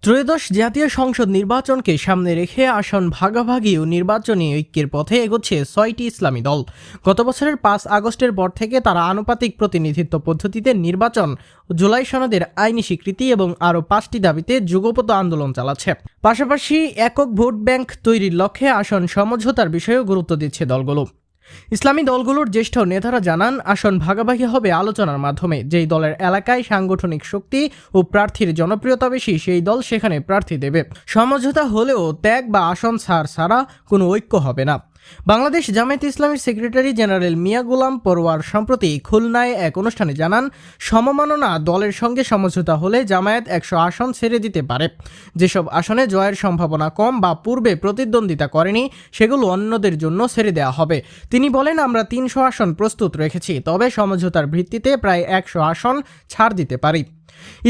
ত্রয়োদশ জাতীয় সংসদ নির্বাচনকে সামনে রেখে আসন ভাগাভাগি ও নির্বাচনী ঐক্যের পথে এগোচ্ছে ৬টি ইসলামী দল। গত বছরের ৫ আগস্টের পর থেকে তারা আনুপাতিক প্রতিনিধিত্ব পদ্ধতিতে নির্বাচন, জুলাই সনদের আইনি স্বীকৃতি এবং আরও ৫টি দাবিতে যুগপৎ আন্দোলন চালাচ্ছে। পাশাপাশি একক ভোট ব্যাংক তৈরির লক্ষ্যে আসন সমঝোতার বিষয়েও গুরুত্ব দিচ্ছে দলগুলো। ইসলামী দলগুলোর জ্যেষ্ঠ নেতারা জানান, আসন ভাগাভাগি হবে আলোচনার মাধ্যমে। যেই দলের এলাকায় সাংগঠনিক শক্তি ও প্রার্থীর জনপ্রিয়তা বেশি সেই দল সেখানে প্রার্থী দেবে। সমঝোতা হলেও ত্যাগ বা আসন ছাড়া কোনো ঐক্য হবে না। বাংলাদেশ জামায়াতে ইসলামীর সেক্রেটারি জেনারেল মিয়া গোলাম পরোয়ার সম্প্রতি খুলনায় এক অনুষ্ঠানে জানান, সমমাননা দলের সঙ্গে সমঝোতা হলে জামায়াত ১০০ আসন ছেড়ে দিতে পারে। যেসব আসনে জয়ের সম্ভাবনা কম বা পূর্বে প্রতিদ্বন্দ্বিতা করেনি সেগুলো অন্যদের জন্য ছেড়ে দেওয়া হবে। তিনি বলেন, আমরা ৩০০ আসন প্রস্তুত রেখেছি, তবে সমঝোতার ভিত্তিতে প্রায় ১০০ আসন ছাড় দিতে পারি।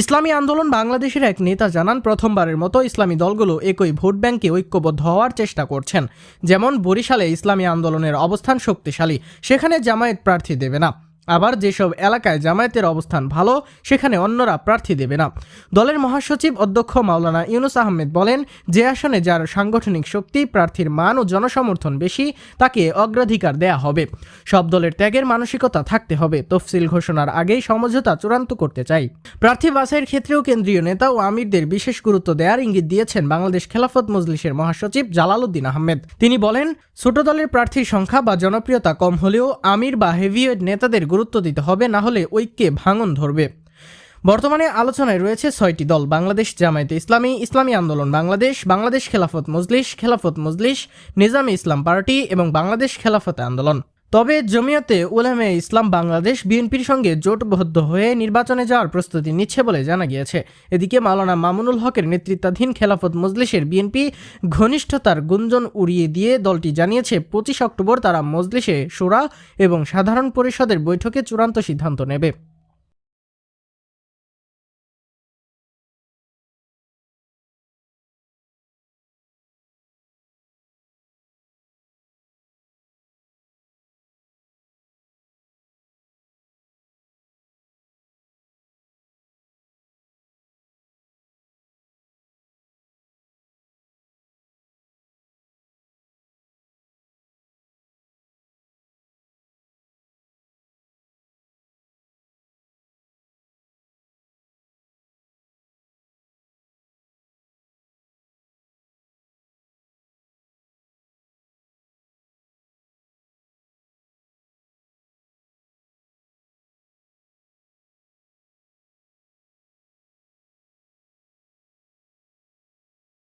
ইসলামী আন্দোলন বাংলাদেশের এক নেতা জানান, প্রথমবারের মতো ইসলামী দলগুলো একই ভোট ব্যাংকে ঐক্যবদ্ধ হওয়ার চেষ্টা করছেন। যেমন বরিশালে ইসলামী আন্দোলনের অবস্থান শক্তিশালী, সেখানে জামায়াত প্রার্থী দেবে না। আবার যেসব এলাকায় জামায়াতের অবস্থান ভালো সেখানে অন্যরা প্রার্থী দেবে না। দলের মহাসচিব অধ্যক্ষ মাওলানা ইউনুস আহমেদ বলেন, যে আসনে যার সাংগঠনিক শক্তি, প্রার্থীর মান ও জনসমর্থন বেশি তাকে অগ্রাধিকার দেয়া হবে। সব দলের ত্যাগের মানসিকতা থাকতে হবে। তফসিল ঘোষণার আগেই সমঝোতা চূড়ান্ত করতে চাই। প্রার্থী বাছাইয়ের ক্ষেত্রেও কেন্দ্রীয় নেতা ও আমিরদের বিশেষ গুরুত্ব দেওয়ার ইঙ্গিত দিয়েছেন বাংলাদেশ খেলাফত মজলিসের মহাসচিব জালালউদ্দিন আহমেদ। তিনি বলেন, ছোট দলের প্রার্থীর সংখ্যা বা জনপ্রিয়তা কম হলেও আমির বা হেভিওয়েট নেতাদের গুরুত্ব দিতে হবে, না হলে ঐক্যে ভাঙন ধরবে। বর্তমানে আলোচনায় রয়েছে ৬টি দল: বাংলাদেশ জামায়াতে ইসলামী, ইসলামী আন্দোলন বাংলাদেশ, বাংলাদেশ খেলাফত মজলিস, নিজামে ইসলাম পার্টি এবং বাংলাদেশ খেলাফত আন্দোলন। তবে জমিয়তে উলামায়ে ইসলাম বাংলাদেশ বিএনপির সঙ্গে জোটবদ্ধ হয়ে নির্বাচনে যাওয়ার প্রস্তুতি নিচ্ছে বলে জানা গিয়েছে। এদিকে মাওলানা মামুনুল হকের নেতৃত্বাধীন খেলাফত মজলিসের বিএনপি ঘনিষ্ঠতার গুঞ্জন উড়িয়ে দিয়ে দলটি জানিয়েছে, ২৫ অক্টোবর তারা মজলিসে শুরা এবং সাধারণ পরিষদের বৈঠকে চূড়ান্ত সিদ্ধান্ত নেবে।